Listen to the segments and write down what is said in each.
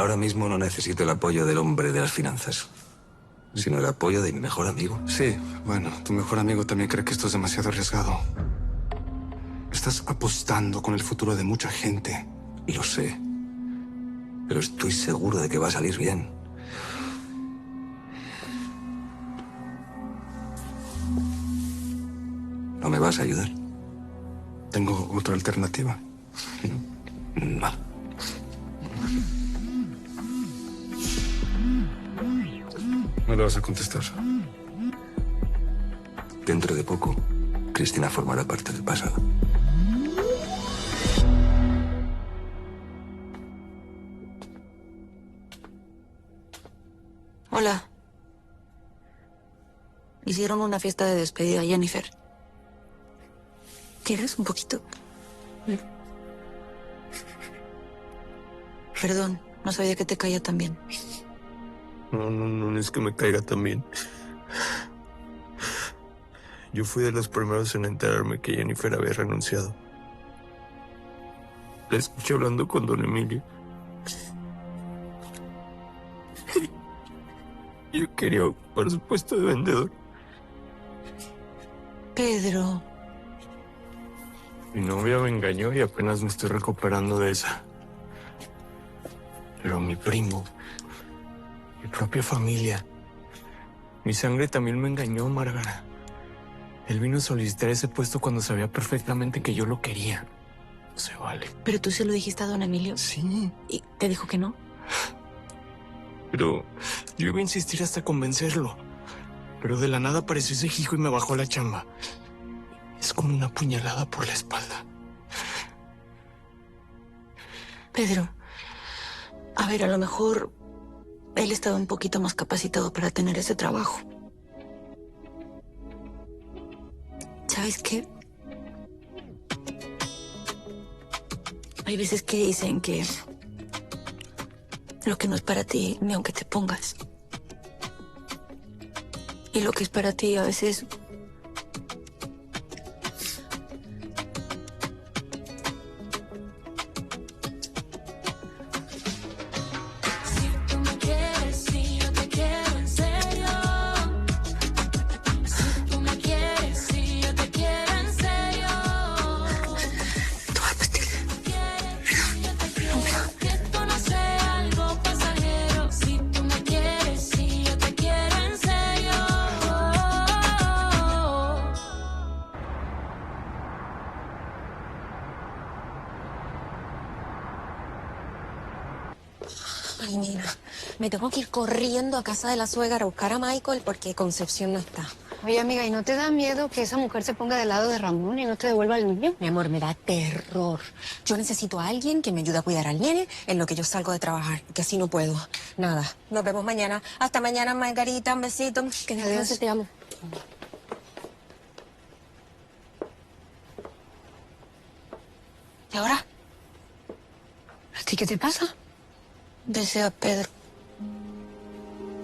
Ahora mismo no necesito el apoyo del hombre de las finanzas, sino el apoyo de mi mejor amigo. Sí, bueno, tu mejor amigo también cree que esto es demasiado arriesgado. Estás apostando con el futuro de mucha gente. Lo sé, pero estoy seguro de que va a salir bien. ¿No me vas a ayudar? Tengo otra alternativa. No. No le vas a contestar. Dentro de poco, Cristina formará parte del pasado. Hola. Hicieron una fiesta de despedida a Jennifer. ¿Quieres un poquito? Perdón, no sabía que te caía tan bien. No es que me caiga tan bien. Yo fui de los primeros en enterarme que Jennifer había renunciado. La escuché hablando con don Emilio. Yo quería ocupar su puesto de vendedor. Pedro. Mi novia me engañó y apenas me estoy recuperando de esa. Pero mi primo, mi propia familia, mi sangre también me engañó, Márgara. Él vino a solicitar ese puesto cuando sabía perfectamente que yo lo quería. No se vale. ¿Pero tú se lo dijiste a don Emilio? Sí. ¿Y te dijo que no? Pero yo iba a insistir hasta convencerlo. Pero de la nada apareció ese hijo y me bajó la chamba. Es como una puñalada por la espalda. Pedro, a ver, a lo mejor él estaba un poquito más capacitado para tener ese trabajo. ¿Sabes qué? Hay veces que dicen que lo que no es para ti, ni aunque te pongas. Y lo que es para ti a veces... Ay, mira, me tengo que ir corriendo a casa de la suegra a buscar a Michael porque Concepción no está. Oye, amiga, ¿y no te da miedo que esa mujer se ponga del lado de Ramón y no te devuelva al niño? Mi amor, me da terror. Yo necesito a alguien que me ayude a cuidar al nene en lo que yo salgo de trabajar, que así no puedo. Nada, nos vemos mañana. Hasta mañana, Margarita, un besito. Que descanses, te amo. ¿Y ahora? ¿A ti qué te pasa? Desea a Pedro.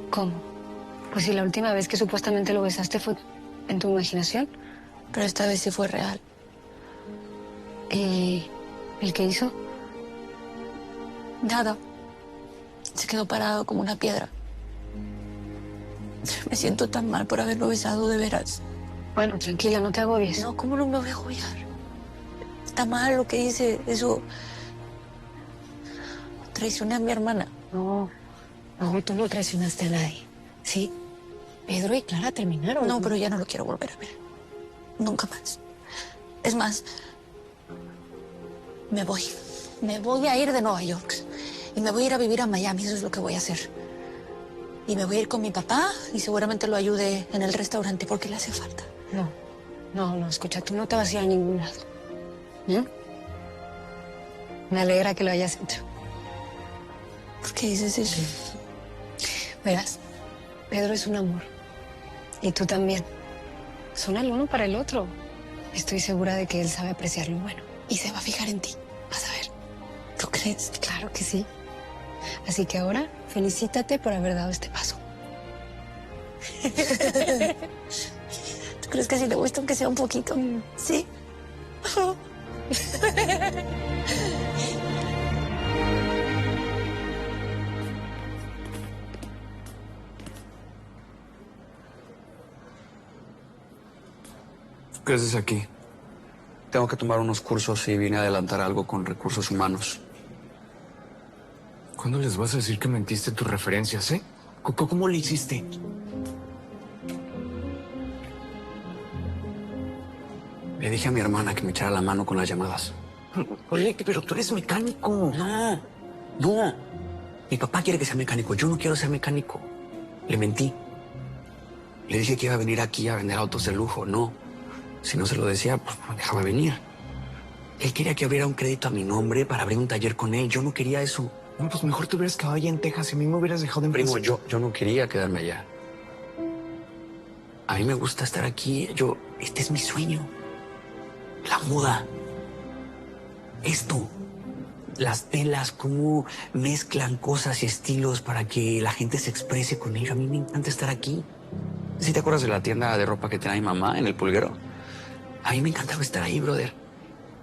¿Cómo? Pues si la última vez que supuestamente lo besaste fue en tu imaginación. Pero esta vez sí fue real. ¿Y el que hizo? Nada. Se quedó parado como una piedra. Me siento tan mal por haberlo besado de veras. Bueno, tranquila, no te agobies. No, ¿cómo no me voy a agobiar? Está mal lo que dice. Eso... Traicioné a mi hermana. No, tú no traicionaste a nadie. Sí, Pedro y Clara terminaron. No, pero ya no lo quiero volver a ver. Nunca más. Es más, me voy. Me voy a ir de Nueva York. Y me voy a ir a vivir a Miami. Eso es lo que voy a hacer. Y me voy a ir con mi papá y seguramente lo ayude en el restaurante porque le hace falta. No, escucha, tú no te vas a ir a ningún lado. ¿Mm? Me alegra que lo hayas hecho. ¿Por qué dices eso? Verás, Pedro es un amor. Y tú también. Son el uno para el otro. Estoy segura de que él sabe apreciar lo bueno. Y se va a fijar en ti. Vas a ver. ¿Tú crees? Claro que sí. Así que ahora, felicítate por haber dado este paso. ¿Tú crees que si le gusta aunque sea un poquito? Sí. ¿Qué haces aquí? Tengo que tomar unos cursos y vine a adelantar algo con recursos humanos. ¿Cuándo les vas a decir que mentiste tus referencias, eh? ¿Cómo le hiciste? Le dije a mi hermana que me echara la mano con las llamadas. Oye, pero tú eres mecánico. No. Mi papá quiere que sea mecánico. Yo no quiero ser mecánico. Le mentí. Le dije que iba a venir aquí a vender autos de lujo. No. Si no se lo decía, pues me dejaba venir. Él quería que abriera un crédito a mi nombre para abrir un taller con él. Yo no quería eso. No, pues mejor te hubieras quedado allá en Texas y a mí me hubieras dejado en Primo, Brasil. yo no quería quedarme allá. A mí me gusta estar aquí. Este es mi sueño. La moda. Esto. Las telas, cómo mezclan cosas y estilos para que la gente se exprese con ello. A mí me encanta estar aquí. ¿Sí te acuerdas de la tienda de ropa que tenía mi mamá en el Pulguero? A mí me encantaba estar ahí, brother.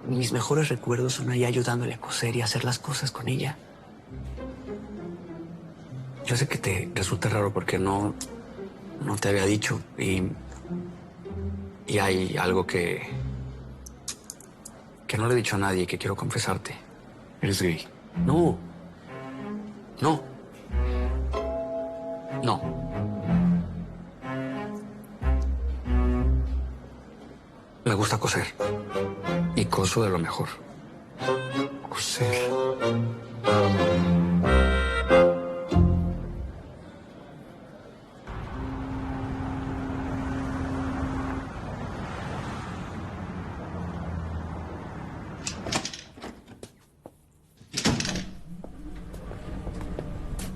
Mis mejores recuerdos son allá ayudándole a coser y a hacer las cosas con ella. Yo sé que te resulta raro porque no te había dicho y hay algo que no le he dicho a nadie que quiero confesarte. Eres gay. No. Me gusta coser. Y coso de lo mejor. Coser.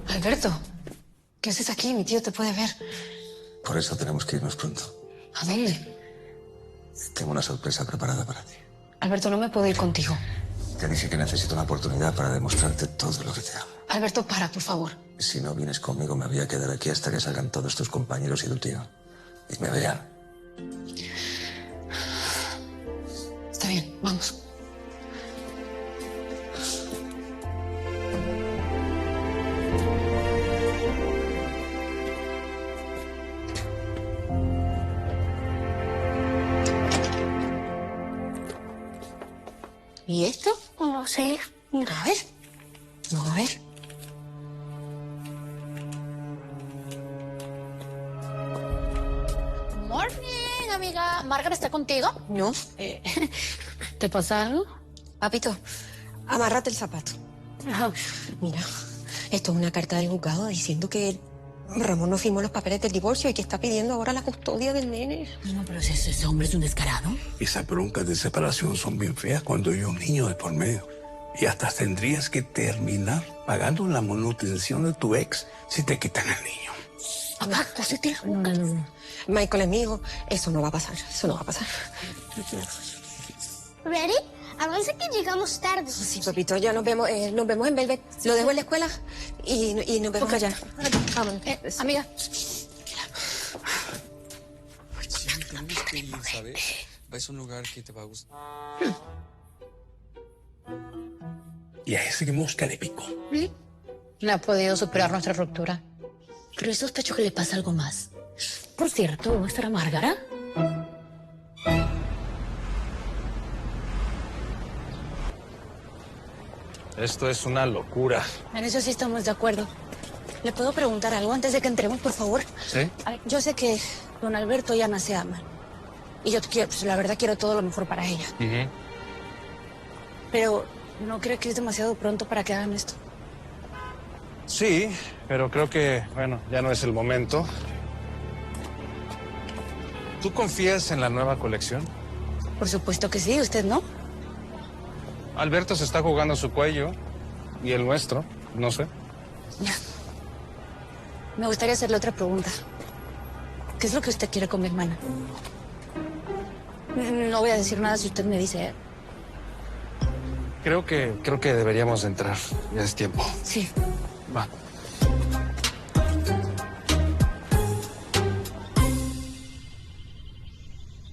Alberto, ¿qué haces aquí? Mi tío te puede ver. Por eso tenemos que irnos pronto. ¿A dónde? Tengo una sorpresa preparada para ti. Alberto, no me puedo ir contigo. Te dije que necesito una oportunidad para demostrarte todo lo que te amo. Alberto, para, por favor. Si no vienes conmigo, me voy a quedar aquí hasta que salgan todos tus compañeros y tu tío. Y me vean. Está bien, vamos. ¿Y esto? No sé. A ver. Vamos a ver. Morning, amiga. ¿Margaret está contigo? No. ¿Te pasa algo? Papito, amárrate el zapato. Mira, esto es una carta del juzgado diciendo que Ramón no firmó los papeles del divorcio y que está pidiendo ahora la custodia del nene. No, pero ese hombre es un descarado. Esas broncas de separación son bien feas cuando hay un niño de por medio. Y hasta tendrías que terminar pagando la manutención de tu ex si te quitan al niño. Papá, cósete. No. Michael es mi hijo. Eso no va a pasar. Eso no va a pasar. ¿Ready? Avanza que llegamos tarde. Sí, papito, ya nos vemos en Velvet. Lo dejo en la escuela y nos vemos allá. Vámonos. Amiga. Es un lugar que te va a gustar. Y a ese mosca le picó. No ha podido superar nuestra ruptura. Pero yo sospecho que le pasa algo más. Por cierto, ¿estará Márgara? Esto es una locura. En eso sí estamos de acuerdo. ¿Le puedo preguntar algo antes de que entremos, por favor? ¿Sí? A ver, yo sé que don Alberto y Ana se aman. Y yo quiero, pues, la verdad quiero todo lo mejor para ella. Pero ¿no cree que es demasiado pronto para que hagan esto? Sí, pero creo que, bueno, ya no es el momento. ¿Tú confías en la nueva colección? Por supuesto que sí, ¿usted no? Alberto se está jugando su cuello y el nuestro, no sé. Me gustaría hacerle otra pregunta. ¿Qué es lo que usted quiere con mi hermana? No voy a decir nada si usted me dice. Creo que deberíamos de entrar. Ya es tiempo. Sí. Va.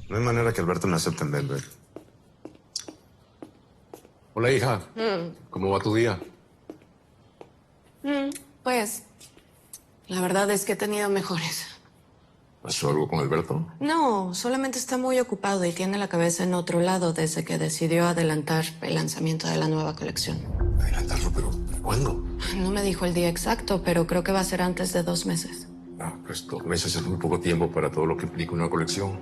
No hay manera que Alberto me acepte en Velvet. Hola, hija. ¿Cómo va tu día? Pues, la verdad es que he tenido mejores. ¿Pasó algo con Alberto? No, solamente está muy ocupado y tiene la cabeza en otro lado desde que decidió adelantar el lanzamiento de la nueva colección. ¿Adelantarlo? ¿Pero cuándo? No me dijo el día exacto, pero creo que va a ser antes de 2 meses. No, pues 2 meses es muy poco tiempo para todo lo que implica una colección.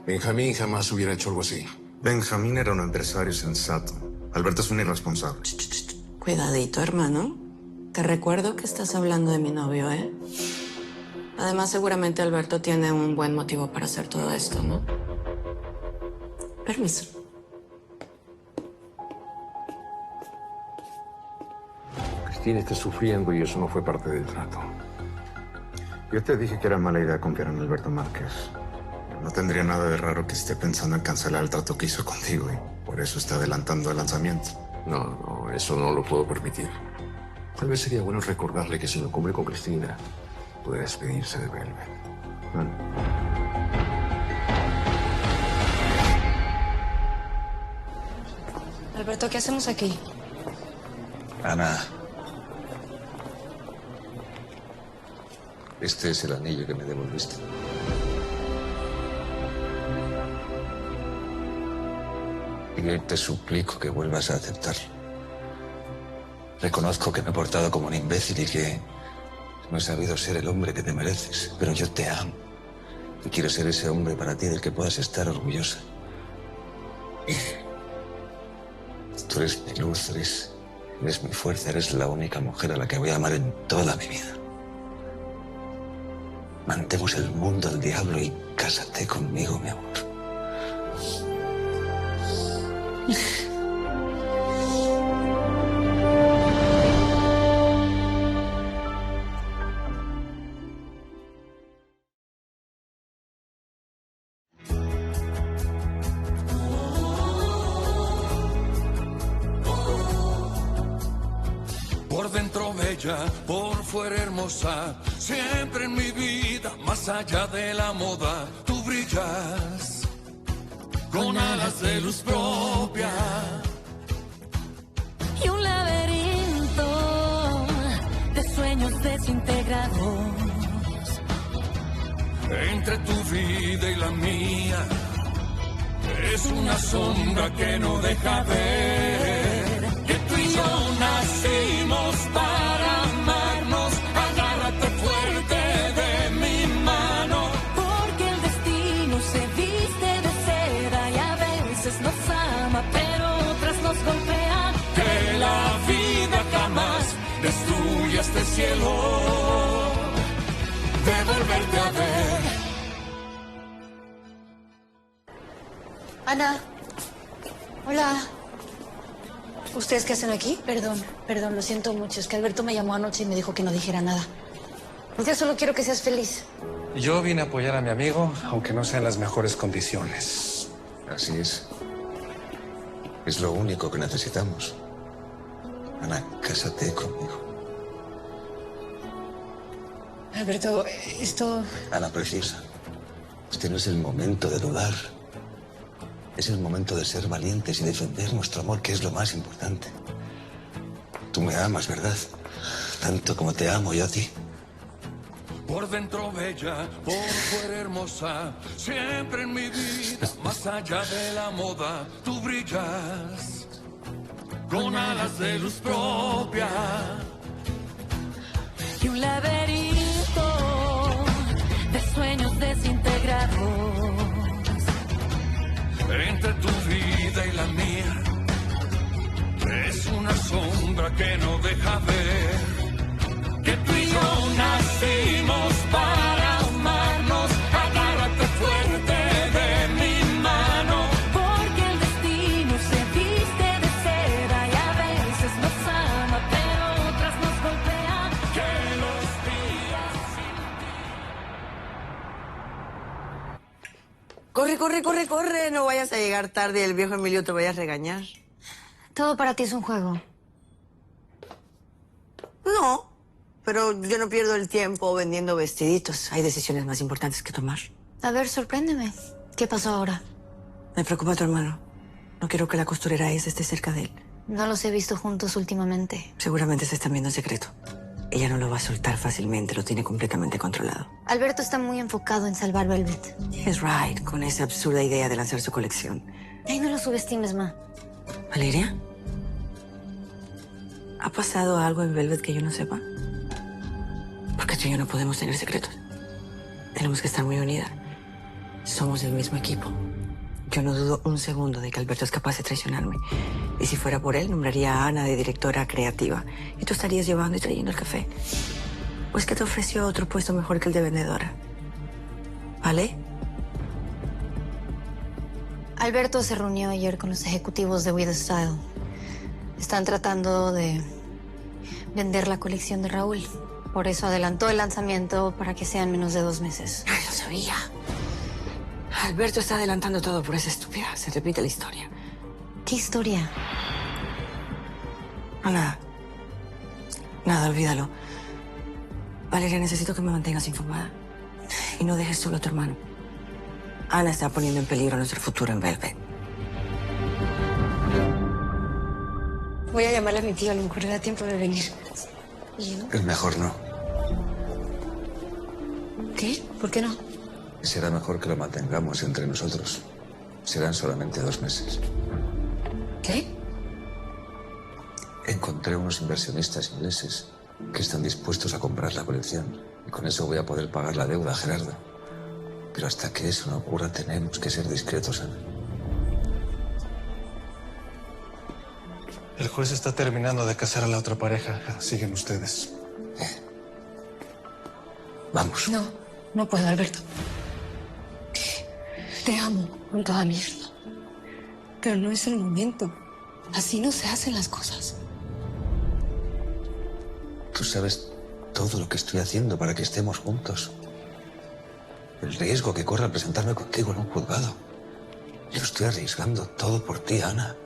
Benjamín jamás hubiera hecho algo así. Benjamín era un empresario sensato. Alberto es un irresponsable. Cuidadito, hermano. Te recuerdo que estás hablando de mi novio, ¿eh? Además, seguramente Alberto tiene un buen motivo para hacer todo esto, ¿no? Permiso. Cristina está sufriendo y eso no fue parte del trato. Yo te dije que era mala idea confiar en Alberto Márquez. No tendría nada de raro que esté pensando en cancelar el trato que hizo contigo y por eso está adelantando el lanzamiento. No, eso no lo puedo permitir. Tal vez sería bueno recordarle que si no cumple con Cristina, puede despedirse de Velvet. Alberto, ¿qué hacemos aquí? Ana. Este es el anillo que me devolviste. Y hoy te suplico que vuelvas a aceptarlo. Reconozco que me he portado como un imbécil y que no he sabido ser el hombre que te mereces, pero yo te amo. Y quiero ser ese hombre para ti del que puedas estar orgullosa. Tú eres mi luz, eres mi fuerza, eres la única mujer a la que voy a amar en toda mi vida. Mandemos el mundo al diablo y cásate conmigo, mi amor. Por dentro bella, por fuera hermosa, siempre en mi vida, más allá de la moda, tú brillas con alas de luz propia. Y un laberinto de sueños desintegrados. Entre tu vida y la mía, es una sombra que no deja ver que tú y yo nacimos para amarnos. Agárrate fuerte de mi mano, porque el destino se viste de seda y a veces nos ama, pero otras nos golpea. que la vida jamás destruya este cielo de volverte a ver. Ana. Hola. ¿Ustedes qué hacen aquí? Perdón, lo siento mucho. Es que Alberto me llamó anoche y me dijo que no dijera nada. Pues ya solo quiero que seas feliz. Yo vine a apoyar a mi amigo, aunque no sea en las mejores condiciones. Así es. Es lo único que necesitamos. Ana, cásate conmigo. Alberto, esto... Ana, preciosa. Este no es el momento de dudar. Es el momento de ser valientes y defender nuestro amor, que es lo más importante. Tú me amas, ¿verdad? Tanto como te amo yo a ti. Por dentro bella, por fuera hermosa, siempre en mi vida, más allá de la moda, tú brillas con alas de luz propia. Y un laberinto de sueños desintegrados. Entre tu vida y la mía, es una sombra que no deja ver que tú y yo nacimos para amarnos. Agárrate fuerte de mi mano, porque el destino se viste de seda y a veces nos ama, pero otras nos golpea. que los días sin Corre, corre, corre, corre. No vayas a llegar tarde y el viejo Emilio te vaya a regañar. Todo para ti es un juego. No, pero yo no pierdo el tiempo vendiendo vestiditos. Hay decisiones más importantes que tomar. A ver, sorpréndeme. ¿Qué pasó ahora? Me preocupa tu hermano. No quiero que la costurera esa esté cerca de él. No los he visto juntos últimamente. Seguramente se están viendo en secreto. ella no lo va a soltar fácilmente, lo tiene completamente controlado. Alberto está muy enfocado en salvar Velvet. Es right, con esa absurda idea de lanzar su colección. Ay, no lo subestimes, ma. ¿Valeria? ¿Ha pasado algo en Velvet que yo no sepa? Porque tú y yo no podemos tener secretos. Tenemos que estar muy unidas. Somos el mismo equipo. Yo no dudo un segundo de que Alberto es capaz de traicionarme. Y si fuera por él, nombraría a Ana de directora creativa. Y tú estarías llevando y trayendo el café. ¿O es que te ofreció otro puesto mejor que el de vendedora? ¿Vale? Alberto se reunió ayer con los ejecutivos de With Style. Están tratando de vender la colección de Raúl. Por eso adelantó el lanzamiento para que sea en menos de 2 meses. Ay, lo sabía. Alberto está adelantando todo por esa estúpida. Se repite la historia. ¿Qué historia? No, nada. Nada, olvídalo. Valeria, necesito que me mantengas informada. Y no dejes solo a tu hermano. Ana está poniendo en peligro nuestro futuro en Velvet. Voy a llamarle a mi tío, a lo mejor le da tiempo de venir. Es mejor no. ¿Qué? ¿Por qué no? Será mejor que lo mantengamos entre nosotros. Serán solamente 2 meses. ¿Qué? Encontré unos inversionistas ingleses que están dispuestos a comprar la colección. Y con eso voy a poder pagar la deuda a Gerardo. Pero hasta que eso no ocurra, tenemos que ser discretos, Ana. El juez está terminando de casar a la otra pareja. Siguen ustedes. Vamos. No, no puedo, Alberto. Te amo con toda mi alma. Pero no es el momento. Así no se hacen las cosas. Tú sabes todo lo que estoy haciendo para que estemos juntos. El riesgo que corre al presentarme contigo en un juzgado. Yo estoy arriesgando todo por ti, Ana.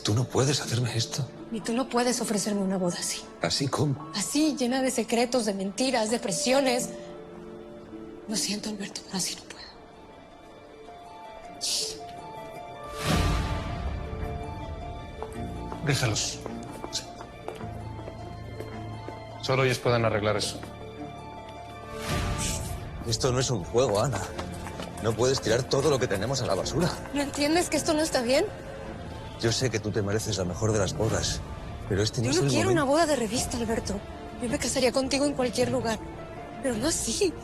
Tú no puedes hacerme esto. Y tú no puedes ofrecerme una boda así. ¿Así cómo? Así, llena de secretos, de mentiras, de presiones. Lo siento, Alberto, pero así no puedo. Déjalos. Sí. Solo ellos pueden arreglar eso. Esto no es un juego, Ana. No puedes tirar todo lo que tenemos a la basura. ¿No entiendes que esto no está bien? Yo sé que tú te mereces la mejor de las bodas, pero este no Yo es no el quiero momento. una boda de revista, Alberto. Yo me casaría contigo en cualquier lugar. Pero no así.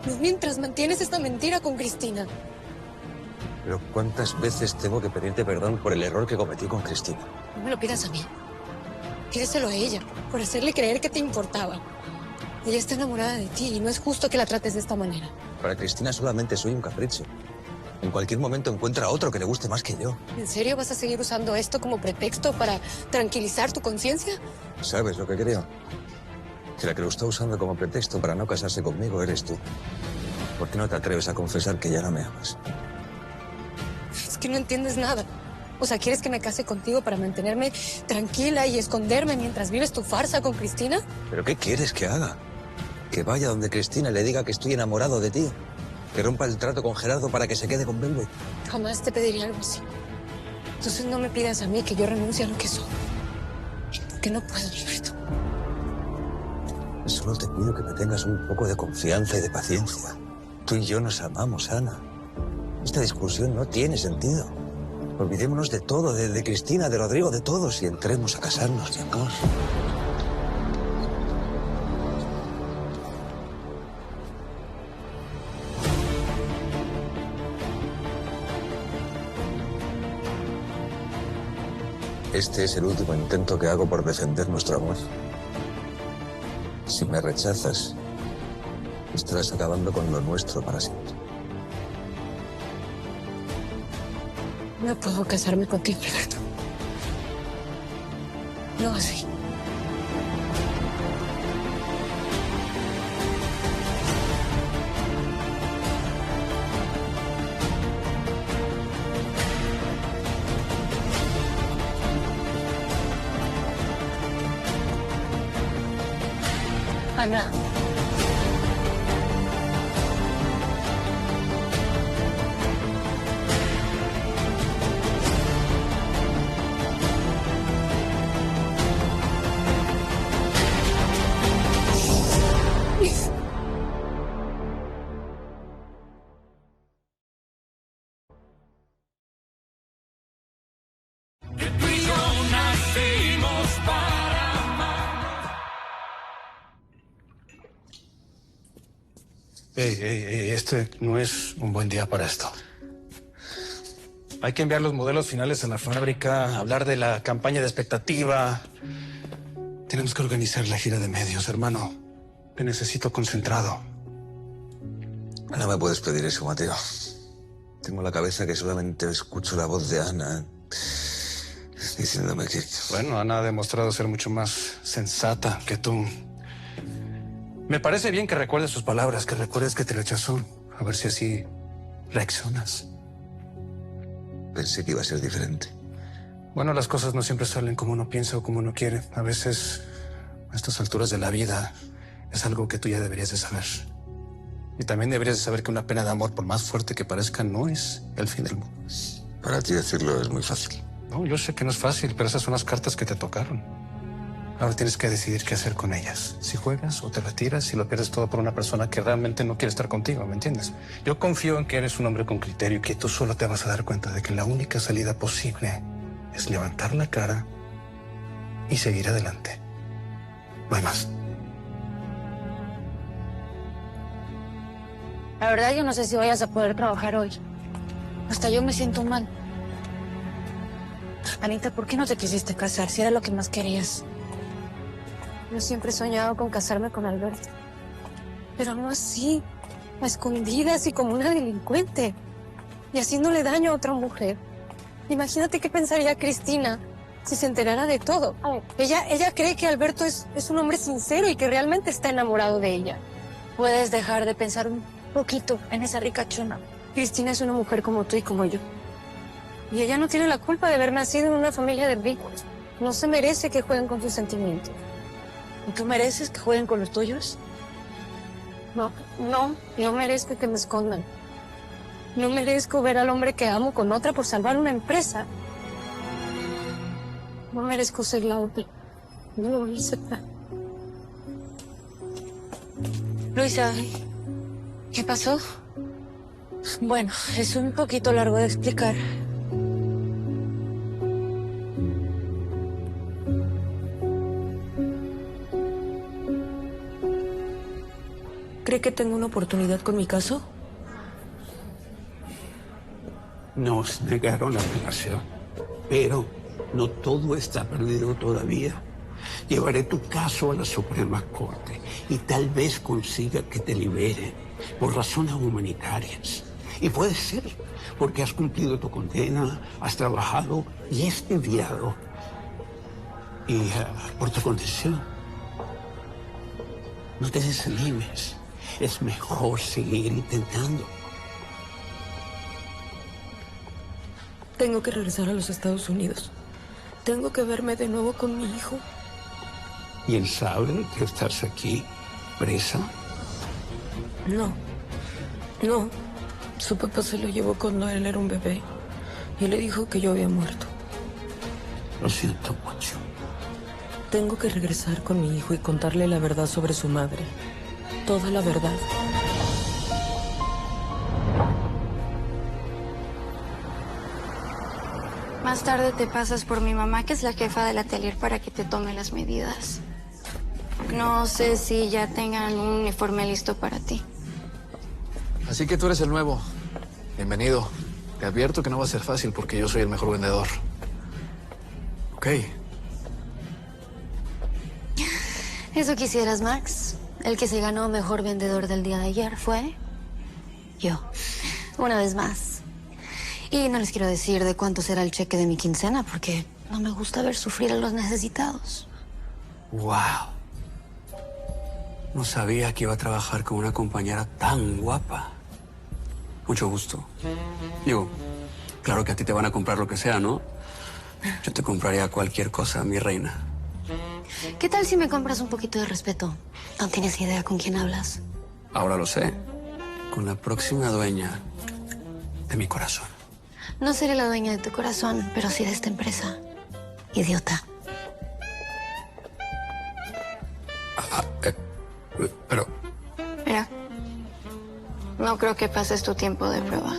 No mientras mantienes esta mentira con Cristina. Pero ¿cuántas veces tengo que pedirte perdón por el error que cometí con Cristina? No me lo pidas a mí. Pídeselo a ella, por hacerle creer que te importaba. Ella está enamorada de ti y no es justo que la trates de esta manera. Para Cristina solamente soy un capricho. En cualquier momento encuentra a otro que le guste más que yo. ¿En serio vas a seguir usando esto como pretexto para tranquilizar tu conciencia? ¿Sabes lo que creo? Que la que lo está usando como pretexto para no casarse conmigo eres tú. ¿Por qué no te atreves a confesar que ya no me amas? Es que no entiendes nada. O sea, ¿quieres que me case contigo para mantenerme tranquila y esconderme mientras vives tu farsa con Cristina? ¿Pero qué quieres que haga? Que vaya donde Cristina y le diga que estoy enamorado de ti. Que rompa el trato con Gerardo para que se quede con Velvet. Jamás te pediría algo así. Entonces no me pidas a mí que yo renuncie a lo que soy. Que no puedo, Alberto. Solo te pido que me tengas un poco de confianza y de paciencia. Tú y yo nos amamos, Ana. Esta discusión no tiene sentido. Olvidémonos de todo, de Cristina, de Rodrigo, de todos y entremos a casarnos, mi amor. Este es el último intento que hago por defender nuestro amor. Si me rechazas, estarás acabando con lo nuestro para siempre. No puedo casarme contigo, Alberto. No así. Ana. Este no es un buen día para esto. Hay que enviar los modelos finales a la fábrica, hablar de la campaña de expectativa. Tenemos que organizar la gira de medios, hermano. Te necesito concentrado. No me puedes pedir eso, Mateo. Tengo la cabeza que solamente escucho la voz de Ana diciéndome que... Bueno, Ana ha demostrado ser mucho más sensata que tú. Me parece bien que recuerdes sus palabras, que recuerdes que te rechazó. A ver si así reaccionas. Pensé que iba a ser diferente. Bueno, las cosas no siempre salen como uno piensa o como uno quiere. A veces, a estas alturas de la vida, es algo que tú ya deberías de saber. Y también deberías de saber que una pena de amor, por más fuerte que parezca, no es el fin del mundo. Para ti decirlo es muy fácil. No, yo sé que no es fácil, pero esas son las cartas que te tocaron. Ahora tienes que decidir qué hacer con ellas. Si juegas o te retiras, si lo pierdes todo por una persona que realmente no quiere estar contigo, ¿me entiendes? Yo confío en que eres un hombre con criterio y que tú solo te vas a dar cuenta de que la única salida posible es levantar la cara y seguir adelante. No hay más. La verdad, yo no sé si vayas a poder trabajar hoy. Hasta yo me siento mal. Anita, ¿por qué no te quisiste casar si era lo que más querías? Yo siempre he soñado con casarme con Alberto. Pero no así, a escondidas y como una delincuente. Y haciéndole daño a otra mujer. Imagínate qué pensaría Cristina si se enterara de todo. Ella cree que Alberto es un hombre sincero y que realmente está enamorado de ella. Puedes dejar de pensar un poquito en esa ricachona. Cristina es una mujer como tú y como yo. Y ella no tiene la culpa de haber nacido en una familia de ricos. No se merece que jueguen con sus sentimientos. ¿Y tú mereces que jueguen con los tuyos? No merezco que me escondan. No merezco ver al hombre que amo con otra por salvar una empresa. No merezco ser la otra. No lo voy a aceptar. Luisa, ¿qué pasó? Bueno, es un poquito largo de explicar. ¿Cree que tengo una oportunidad con mi caso? Nos negaron la apelación, pero no todo está perdido todavía. Llevaré tu caso a la Suprema Corte y tal vez consiga que te liberen por razones humanitarias. Y puede ser porque has cumplido tu condena, has trabajado y estudiado. Y por tu condición. No te desanimes. Es mejor seguir intentando. Tengo que regresar a los Estados Unidos. Tengo que verme de nuevo con mi hijo. ¿Y él sabe que estás aquí, presa? No. Su papá se lo llevó cuando él era un bebé. Y le dijo que yo había muerto. Lo siento mucho. Tengo que regresar con mi hijo y contarle la verdad sobre su madre. Toda la verdad. Más tarde te pasas por mi mamá, que es la jefa del atelier, para que te tome las medidas. No sé si ya tengan un uniforme listo para ti. Así que tú eres el nuevo. Bienvenido. Te advierto que no va a ser fácil porque yo soy el mejor vendedor. Ok. Eso quisieras, Max. El que se ganó mejor vendedor del día de ayer fue yo. Una vez más. Y no les quiero decir de cuánto será el cheque de mi quincena porque no me gusta ver sufrir a los necesitados. ¡Wow! No sabía que iba a trabajar con una compañera tan guapa. Mucho gusto. Digo, claro que a ti te van a comprar lo que sea, ¿no? Yo te compraría cualquier cosa, mi reina. ¿Qué tal si me compras un poquito de respeto? No tienes idea con quién hablas. Ahora lo sé. Con la próxima dueña de mi corazón. No seré la dueña de tu corazón, pero sí de esta empresa. Idiota. Pero... Mira, no creo que pases tu tiempo de prueba.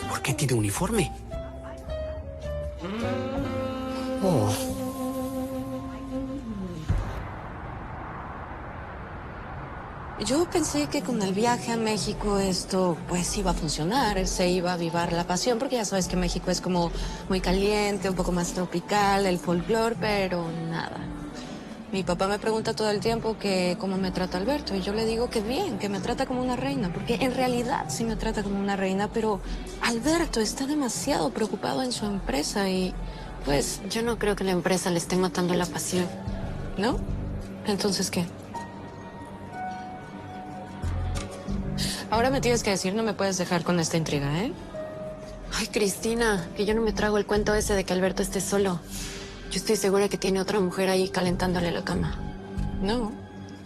¿Por qué tiene uniforme? Oh. Yo pensé que con el viaje a México esto pues iba a funcionar, se iba a avivar la pasión, porque ya sabes que México es como muy caliente, un poco más tropical, el folclore, pero nada. Mi papá me pregunta todo el tiempo que cómo me trata Alberto y yo le digo que bien, que me trata como una reina, porque en realidad sí me trata como una reina, pero Alberto está demasiado preocupado en su empresa y pues Yo no creo que la empresa le esté matando la pasión. ¿no? Entonces, ¿qué? Ahora me tienes que decir, no me puedes dejar con esta intriga, ¿eh? Ay, Cristina, que yo no me trago el cuento ese de que Alberto esté solo. Yo estoy segura que tiene otra mujer ahí calentándole la cama. No.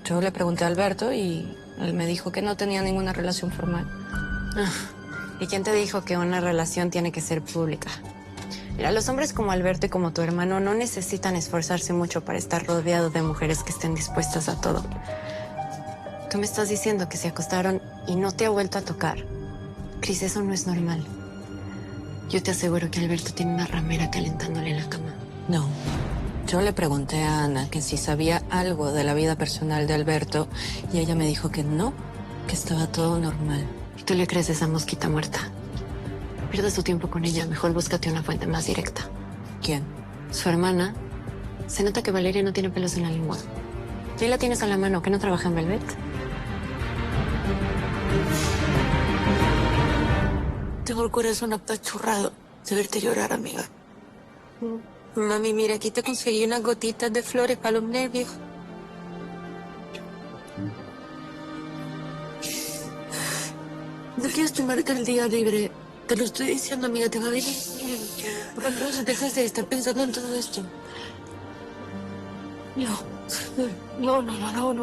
Yo le pregunté a Alberto y él me dijo que no tenía ninguna relación formal. ¿Y quién te dijo que una relación tiene que ser pública? Mira, los hombres como Alberto y como tu hermano no necesitan esforzarse mucho para estar rodeados de mujeres que estén dispuestas a todo. Tú me estás diciendo que se acostaron y no te ha vuelto a tocar. Cris, eso no es normal. Yo te aseguro que Alberto tiene una ramera calentándole la cama. No. Yo le pregunté a Ana que si sabía algo de la vida personal de Alberto y ella me dijo que no, que estaba todo normal. ¿Y tú le crees a esa mosquita muerta? Pierdes tu tiempo con ella. Mejor búscate una fuente más directa. ¿Quién? Su hermana. Se nota que Valeria no tiene pelos en la lengua. ¿Tú la tienes a la mano? ¿Que no trabaja en Velvet? Tengo el corazón apachurrado de verte llorar, amiga. Mami, mira, aquí te conseguí unas gotitas de flores para los nervios. ¿No quieres tomarte el día libre? Te lo estoy diciendo, amiga, te va a venir bien. Por favor, dejas de estar pensando en todo esto. No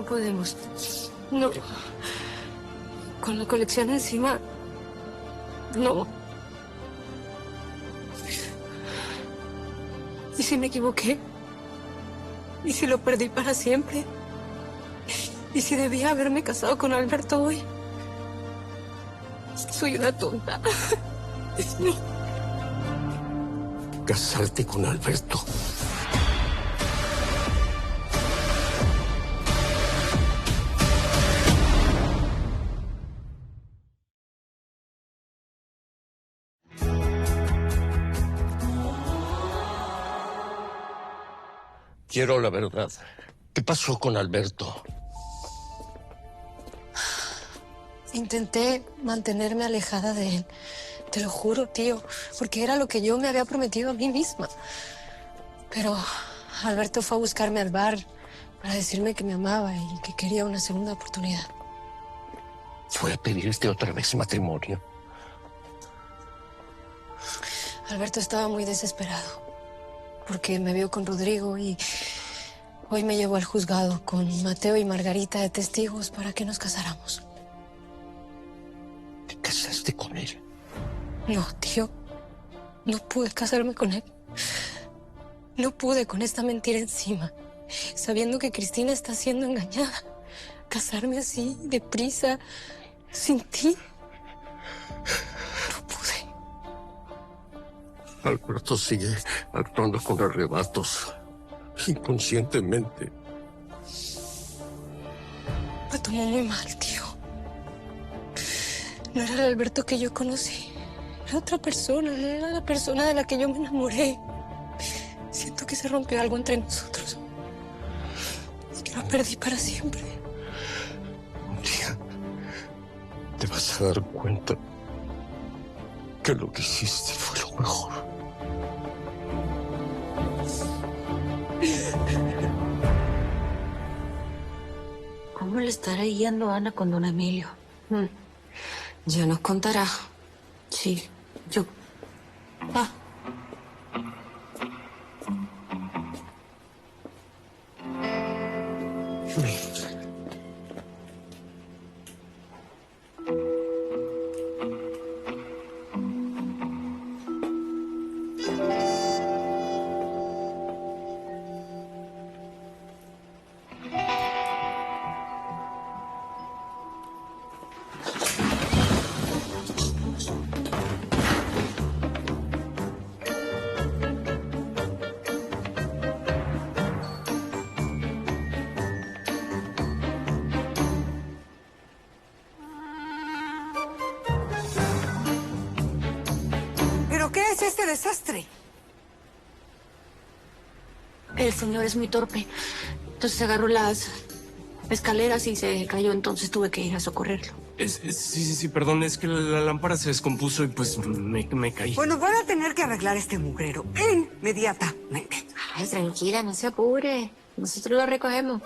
podemos. No. Con la colección encima. No. ¿Y si me equivoqué? ¿Y si lo perdí para siempre? ¿Y si debía haberme casado con Alberto hoy? Soy una tonta. No. Casarte con Alberto. Quiero la verdad. ¿Qué pasó con Alberto? Intenté mantenerme alejada de él. Te lo juro, tío, porque era lo que yo me había prometido a mí misma. Pero Alberto fue a buscarme al bar para decirme que me amaba y que quería una segunda oportunidad. ¿Fue a pedirte otra vez matrimonio? Alberto estaba muy desesperado porque me vio con Rodrigo y hoy me llevó al juzgado con Mateo y Margarita de testigos para que nos casáramos. ¿Te casaste con él? No, tío. No pude casarme con él. No pude con esta mentira encima, sabiendo que Cristina está siendo engañada. Casarme así, deprisa, sin ti. No pude. Alberto sigue actuando con arrebatos, inconscientemente. Me tomó muy mal, tío. No era el Alberto que yo conocí. Era otra persona, no era la persona de la que yo me enamoré. Siento que se rompió algo entre nosotros. Y que lo perdí para siempre. Un día te vas a dar cuenta que lo que hiciste fue lo mejor. ¿Cómo le estará yendo a Ana con don Emilio? Ya nos contará. Sí, yo... Ah. es este desastre? El señor es muy torpe. Entonces agarró las escaleras y se cayó, entonces tuve que ir a socorrerlo. Sí, perdón, es que la lámpara se descompuso y pues me caí. Bueno, van a tener que arreglar este mugrero inmediatamente. Ay, tranquila, no se apure. Nosotros lo recogemos.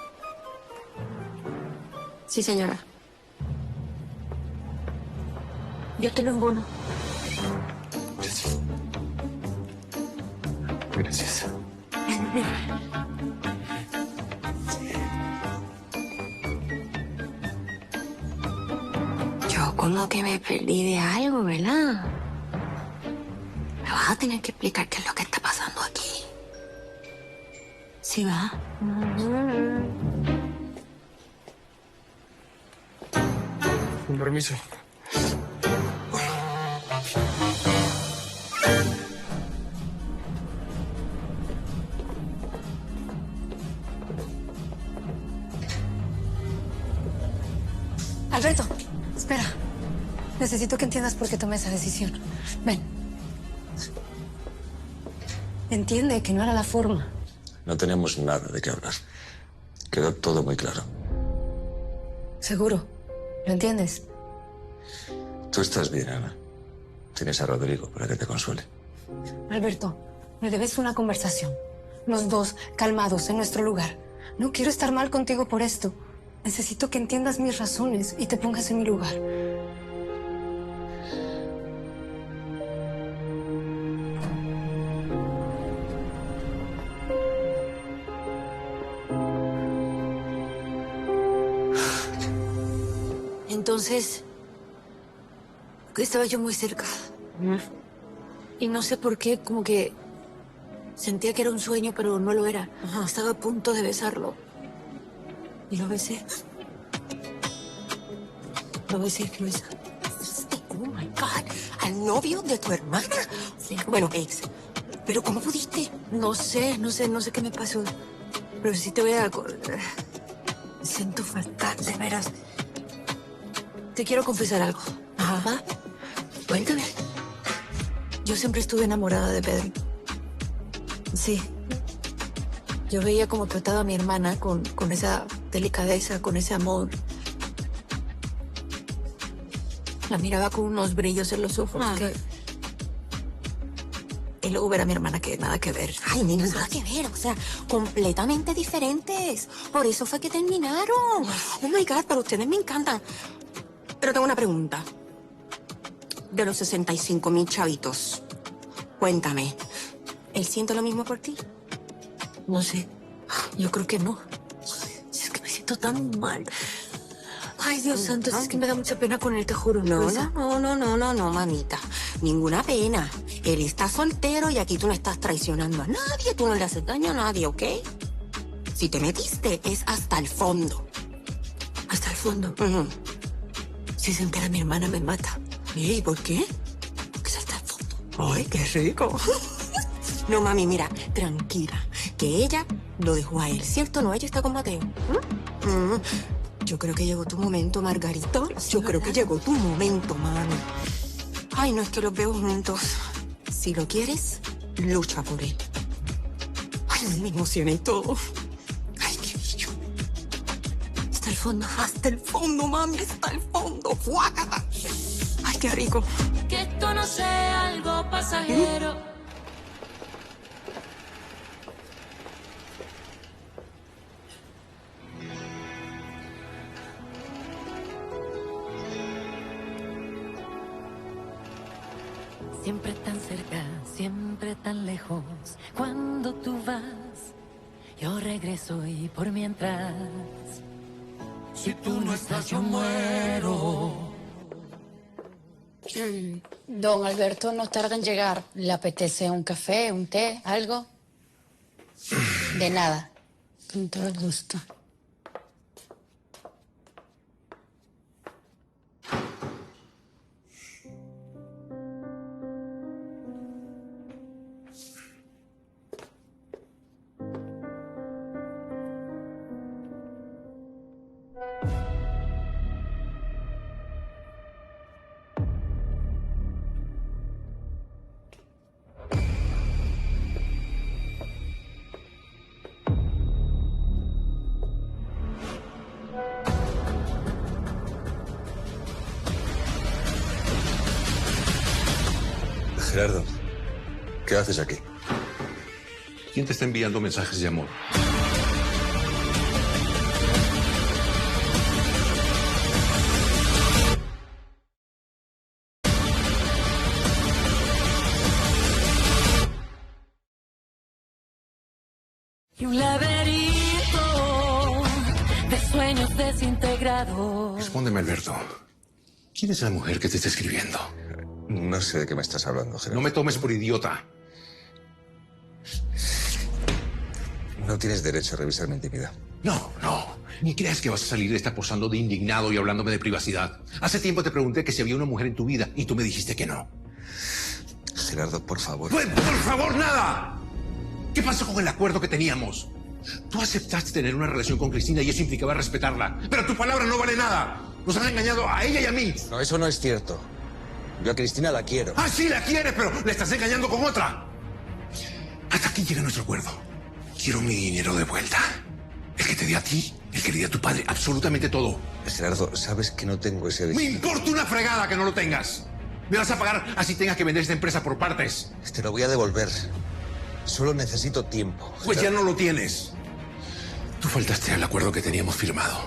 Sí, señora. Yo te lo embono. Gracias. Gracias. Yo como que me perdí de algo, ¿verdad? Me vas a tener que explicar qué es lo que está pasando aquí. ¿Sí va? Con permiso. Alberto, espera. Necesito que entiendas por qué tomé esa decisión. Ven. Entiende que no era la forma. No tenemos nada de qué hablar. Quedó todo muy claro. Seguro. ¿Lo entiendes? Tú estás bien, Ana. Tienes a Rodrigo para que te consuele. Alberto, me debes una conversación. Los dos, calmados, en nuestro lugar. No quiero estar mal contigo por esto. Necesito que entiendas mis razones y te pongas en mi lugar. Entonces, estaba yo muy cerca. Y no sé por qué, como que sentía que era un sueño, pero no lo era. Estaba a punto de besarlo. Y lo besé. Lo besé. Oh my God, al novio de tu hermana. Sí. Bueno, ex. ¿Pero cómo pudiste? No sé qué me pasó. Pero sí te voy a... Me siento fatal, de veras. Te quiero confesar algo. Ajá. Cuéntame. Yo siempre estuve enamorada de Pedro. Sí. Yo veía cómo trataba a mi hermana con esa delicadeza, con ese amor. La miraba con unos brillos en los ojos. Y luego ver a mi hermana que nada que ver. Ay, ni nada que ver, o sea, completamente diferentes. Por eso fue que terminaron. Oh my God, pero ustedes me encantan. Pero tengo una pregunta. De los 65,000 chavitos, cuéntame, ¿él siente lo mismo por ti? No sé. Yo creo que no. Es que me siento tan mal. Ay, Dios santo, es que me da mucha pena con él, te juro. No, mamita. Ninguna pena. Él está soltero y aquí tú no estás traicionando a nadie. Tú no le haces daño a nadie, ¿ok? Si te metiste, es hasta el fondo. ¿Hasta el fondo? Si se entera mi hermana, me mata. ¿Y por qué? Porque es hasta el fondo. Ay, qué rico. No, mami, mira, tranquila. Que ella lo dejó a él, ¿cierto? No, ella está con Mateo. Yo creo que llegó tu momento, Margarita. Yo creo que llegó tu momento, mami. Ay, no es que los veo juntos. Si lo quieres, lucha por él. Ay, me emocioné y todo. Ay, qué bello. Hasta el fondo. Hasta el fondo, mami, hasta el fondo. ¡Fuácata! Ay, qué rico. Que esto no sea algo pasajero. Siempre tan cerca, siempre tan lejos. Cuando tú vas, yo regreso y por mientras, si tú no estás, yo muero. Don Alberto no tarda en llegar. ¿Le apetece un café, un té, algo? De nada. Con todo el gusto. Gerardo, ¿qué haces aquí? ¿Quién te está enviando mensajes de amor? Y un laberinto de sueños desintegrados. Respóndeme, Alberto. ¿Quién es la mujer que te está escribiendo? No sé de qué me estás hablando, Gerardo. No me tomes por idiota. No tienes derecho a revisar mi intimidad. No. Ni creas que vas a salir de esta posando de indignado y hablándome de privacidad. Hace tiempo te pregunté que si había una mujer en tu vida y tú me dijiste que no. Gerardo, por favor. ¡Por favor, nada! ¿Qué pasó con el acuerdo que teníamos? Tú aceptaste tener una relación con Cristina y eso implicaba respetarla. Pero tu palabra no vale nada. Nos han engañado a ella y a mí. No, eso no es cierto. Yo a Cristina la quiero. Ah, sí, la quieres, pero le estás engañando con otra. Hasta aquí llega nuestro acuerdo. Quiero mi dinero de vuelta. El que te di a ti, el que le di a tu padre, absolutamente todo. Gerardo, sabes que no tengo ese... Me importa una fregada que no lo tengas. Me vas a pagar así tengas que vender esta empresa por partes. Te lo voy a devolver. Solo necesito tiempo. Pues ya no lo tienes. Tú faltaste al acuerdo que teníamos firmado.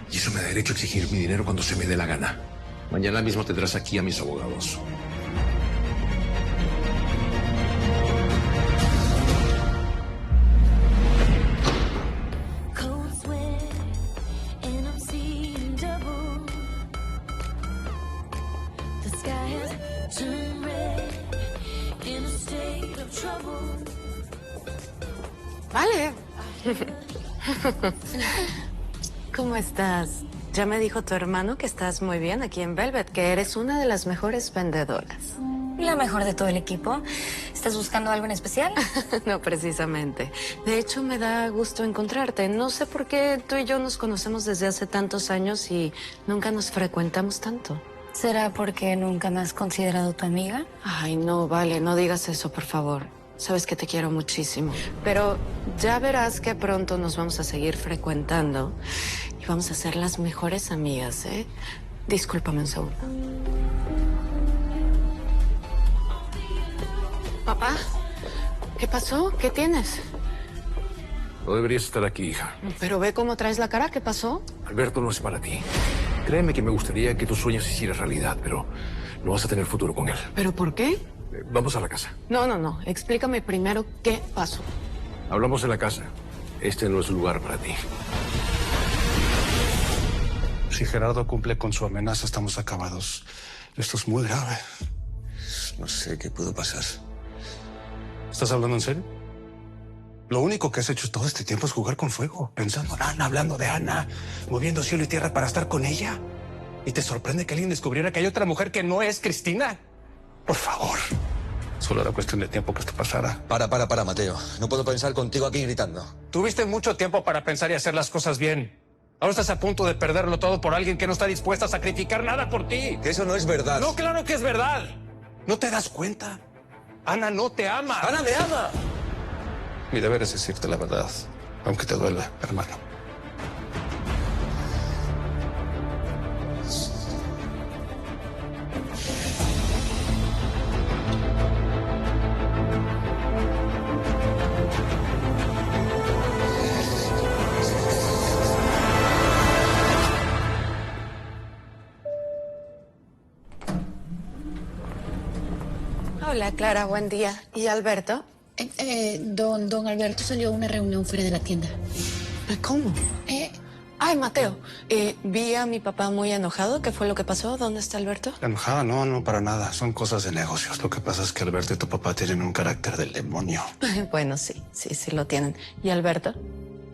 Y eso me da derecho a exigir mi dinero cuando se me dé la gana. Mañana mismo tendrás aquí a mis abogados. Vale. ¿Cómo estás? Ya me dijo tu hermano que estás muy bien aquí en Velvet, que eres una de las mejores vendedoras. La mejor de todo el equipo. ¿Estás buscando algo en especial? No, precisamente. De hecho, me da gusto encontrarte. No sé por qué tú y yo nos conocemos desde hace tantos años y nunca nos frecuentamos tanto. ¿Será porque nunca me has considerado tu amiga? Ay, no, vale, no digas eso, por favor. Sabes que te quiero muchísimo. Pero ya verás que pronto nos vamos a seguir frecuentando y vamos a ser las mejores amigas, ¿eh? Discúlpame un segundo. Papá, ¿qué pasó? ¿Qué tienes? No deberías estar aquí, hija. Pero ve cómo traes la cara. ¿Qué pasó? Alberto no es para ti. Créeme que me gustaría que tus sueños se hicieran realidad, pero no vas a tener futuro con él. ¿Pero por qué? Vamos a la casa. No. Explícame primero qué pasó. Hablamos en la casa. Este no es el lugar para ti. Si Gerardo cumple con su amenaza, estamos acabados. Esto es muy grave. No sé qué pudo pasar. ¿Estás hablando en serio? Lo único que has hecho todo este tiempo es jugar con fuego, pensando en Ana, hablando de Ana, moviendo cielo y tierra para estar con ella. ¿Y te sorprende que alguien descubriera que hay otra mujer que no es Cristina? Por favor. Solo era cuestión de tiempo que esto pasara. Para, Mateo. No puedo pensar contigo aquí gritando. Tuviste mucho tiempo para pensar y hacer las cosas bien. Ahora estás a punto de perderlo todo por alguien que no está dispuesta a sacrificar nada por ti. Que eso no es verdad. No, claro que es verdad. ¿No te das cuenta? Ana no te ama. ¡Ana me ama! Mi deber es decirte la verdad, aunque te duela, hermano. Hola, Clara, buen día. ¿Y Alberto? Don Alberto salió a una reunión fuera de la tienda. ¿Cómo? Ay, Mateo, vi a mi papá muy enojado. ¿Qué fue lo que pasó? ¿Dónde está Alberto? Enojado, no, para nada. Son cosas de negocios. Lo que pasa es que Alberto y tu papá tienen un carácter del demonio. Bueno, sí lo tienen. ¿Y Alberto?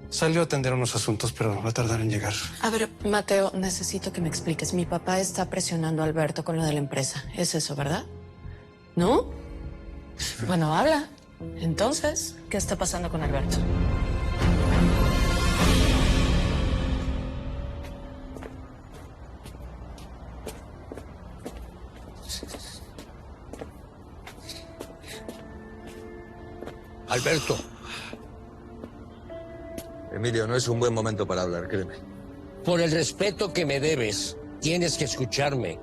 Salió a atender unos asuntos, pero va a tardar en llegar. A ver, Mateo, necesito que me expliques. Mi papá está presionando a Alberto con lo de la empresa. ¿Es eso, verdad? ¿No? Bueno, habla. Entonces, ¿qué está pasando con Alberto? Alberto. Emilio, no es un buen momento para hablar, créeme. Por el respeto que me debes, tienes que escucharme.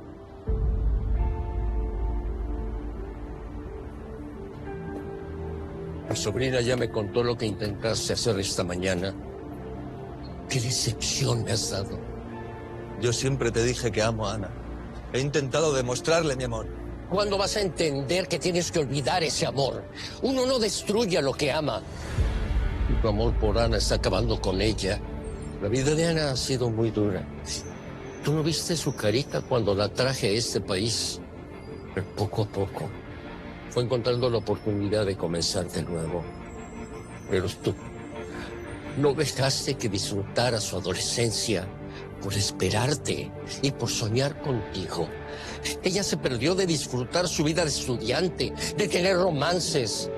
Mi sobrina ya me contó lo que intentaste hacer esta mañana. ¿Qué decepción me has dado? Yo siempre te dije que amo a Ana. He intentado demostrarle mi amor. ¿Cuándo vas a entender que tienes que olvidar ese amor? Uno no destruye a lo que ama. Y tu amor por Ana está acabando con ella. La vida de Ana ha sido muy dura. ¿Tú no viste su carita cuando la traje a este país? Pero poco a poco fue encontrando la oportunidad de comenzar de nuevo. Pero tú no dejaste que disfrutara su adolescencia por esperarte y por soñar contigo. Ella se perdió de disfrutar su vida de estudiante, de tener romances.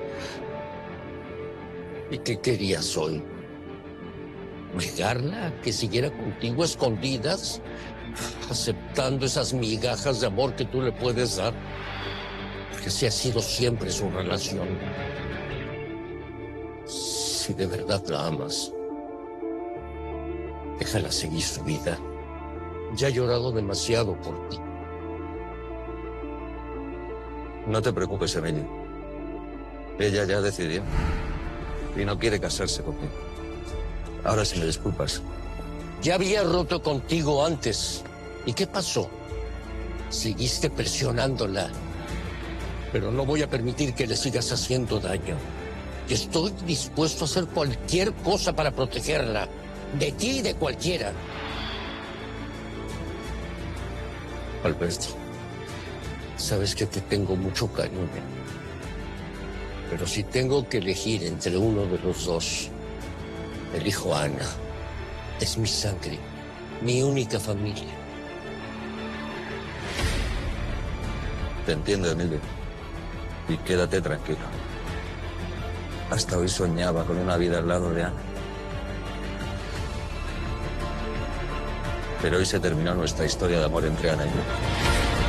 ¿Y qué querías hoy? ¿Obligarla a que siguiera contigo a escondidas, aceptando esas migajas de amor que tú le puedes dar? Porque así ha sido siempre su relación. Si de verdad la amas, déjala seguir su vida. Ya ha llorado demasiado por ti. No te preocupes, Emilio. Ella ya decidió y no quiere casarse conmigo. Ahora, si me disculpas. Ya había roto contigo antes. ¿Y qué pasó? Seguiste presionándola. Pero no voy a permitir que le sigas haciendo daño. Y estoy dispuesto a hacer cualquier cosa para protegerla. De ti y de cualquiera. Alberto, sabes que te tengo mucho cariño. Pero si tengo que elegir entre uno de los dos, elijo a Ana. Es mi sangre, mi única familia. Te entiendo, Emilio. Y quédate tranquilo. Hasta hoy soñaba con una vida al lado de Ana. Pero hoy se terminó nuestra historia de amor entre Ana y yo.